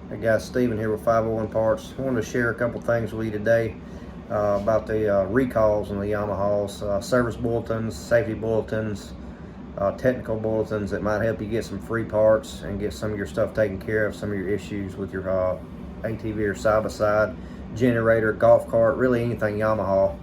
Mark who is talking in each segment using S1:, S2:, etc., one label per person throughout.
S1: Hey guys, Steven here with 501 Parts. I wanted to share a couple things with you today about the recalls on the Yamahas, service bulletins, safety bulletins, technical bulletins that might help you get some free parts and get some of your stuff taken care of, some of your issues with your ATV or side-by-side, generator, golf cart, really anything Yamaha.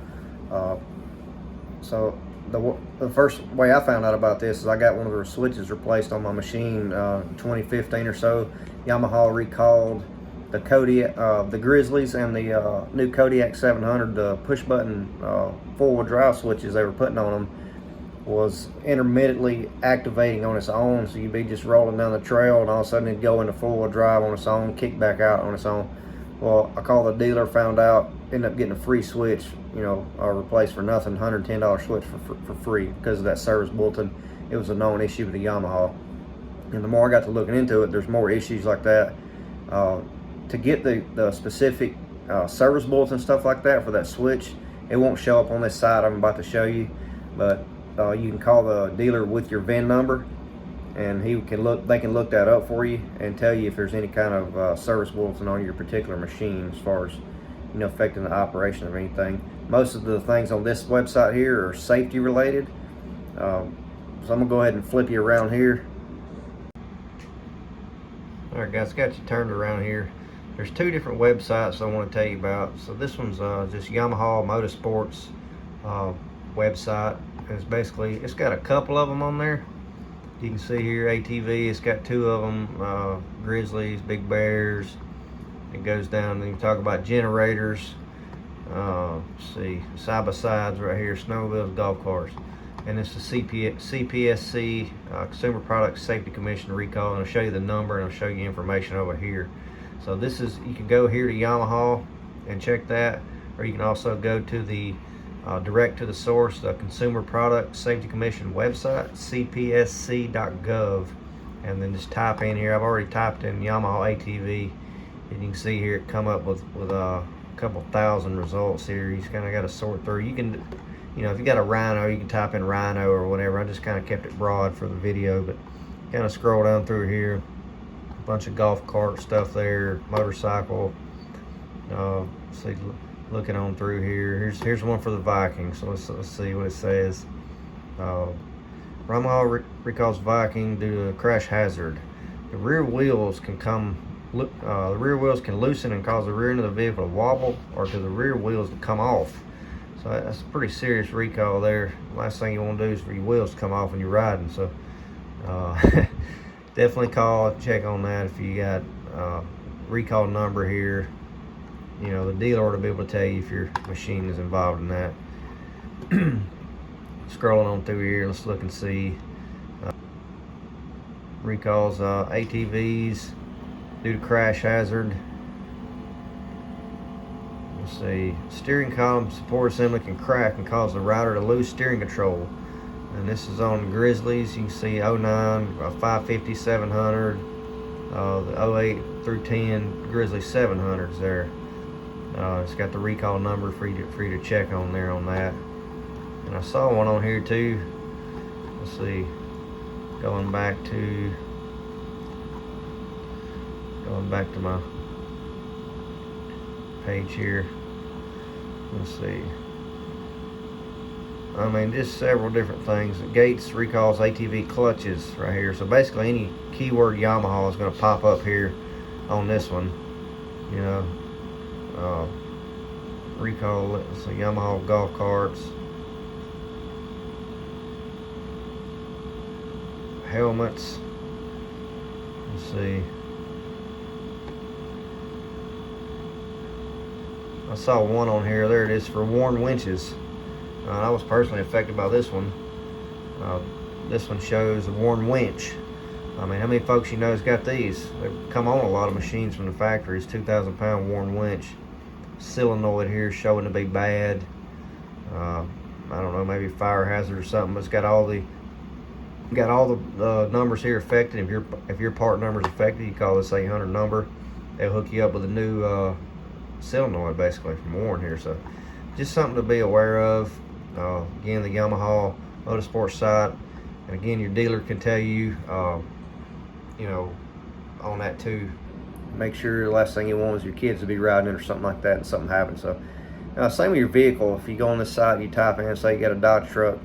S1: So the first way I found out about this is I got one of the switches replaced on my machine 2015 or so. Yamaha recalled the Kodiak, the Grizzlies, and the new Kodiak 700. The push button four-wheel drive switches they were putting on them was intermittently activating on its own, so you'd be just rolling down the trail and all of a sudden it'd go into four-wheel drive on its own, kick back out on its own. Well, I called the dealer, found out, ended up getting a free switch, replaced for nothing, $110 switch for free because of that service bulletin. It was a known issue with the Yamaha. And the more I got to looking into it, there's more issues like that. To get the specific service bulletin, stuff like that for that switch, it won't show up on this side I'm about to show you, but you can call the dealer with your VIN number, and they can look that up for you and tell you if there's any kind of service bulletin on your particular machine as far as affecting the operation of anything. Most of the things on this website here are safety related, so I'm gonna go ahead and flip you around here. All right guys, got you turned around here. There's two different websites I want to tell you about. So this one's just Yamaha Motorsports website. It's got a couple of them on there. You can see here ATV, it's got two of them, Grizzlies, Big Bears. It goes down and you talk about generators. Let's see, side-by-sides right here, snowmobiles, golf carts. And it's the CPSC, Consumer Product Safety Commission recall, and I'll show you the number and I'll show you information over here. So this is, you can go here to Yamaha and check that, or you can also go to the direct to the source, the Consumer Product Safety Commission website, cpsc.gov, and then just type in here. I've already typed in Yamaha ATV, and you can see here it come up with a couple thousand results here. You just kind of got to sort through. You can, if you got a Rhino, you can type in Rhino or whatever. I just kind of kept it broad for the video, but kind of scroll down through here. A bunch of golf cart stuff there, motorcycle. See, looking on through here. Here's one for the Viking. So let's see what it says. Yamaha recalls Viking due to a crash hazard. The rear wheels can loosen and cause the rear end of the vehicle to wobble, or to the rear wheels to come off. So that's a pretty serious recall there. Last thing you want to do is for your wheels to come off when you're riding. So definitely call, check on that if you got recall number here. The dealer ought to be able to tell you if your machine is involved in that. Scrolling on through here, let's look and see. Recalls ATVs due to crash hazard. Let's see, steering column support assembly can crack and cause the rider to lose steering control. And this is on Grizzlies. You can see 09, 550, 700, the 08 through 10 Grizzly 700s there. It's got the recall number for you to check on there on that. And I saw one on here too. Let's see, going back to my page here. Let's see. I mean, just several different things. Gates recalls ATV clutches right here. So basically any keyword Yamaha is going to pop up here on this one. Recall, let's see, Yamaha golf carts, helmets. Let's see. I saw one on here. There it is, for worn winches. I was personally affected by this one. This one shows a worn winch. I mean, how many folks has got these? They come on a lot of machines from the factories. 2,000 pound worn winch. Solenoid here showing to be bad. I don't know, maybe fire hazard or something. But it's got all the numbers here affected. If your part number is affected, you call this 800 number. They'll hook you up with a new solenoid basically from worn here. So just something to be aware of. Again, the Yamaha Motorsports site, and again, your dealer can tell you, on that too, make sure the last thing you want is your kids to be riding it or something like that and something happens. So same with your vehicle. If you go on this site, you type in, say you got a Dodge truck,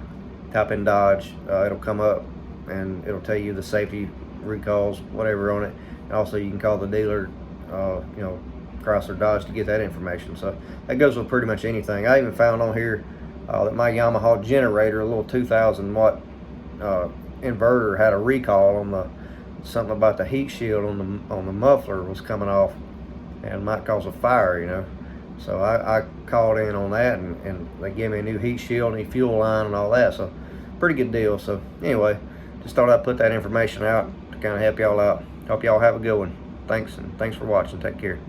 S1: type in Dodge, it'll come up and it'll tell you the safety recalls, whatever on it. And also you can call the dealer, you know, Chrysler, Dodge, to get that information. So that goes with pretty much anything. I even found on here that my Yamaha generator, a little 2,000 watt inverter, had a recall on the, something about the heat shield on the muffler was coming off and might cause a fire, you know. So I called in on that, and they gave me a new heat shield, new fuel line, and all that. So pretty good deal. So anyway, just thought I'd put that information out to kind of help y'all out. Hope y'all have a good one. Thanks, and thanks for watching. Take care.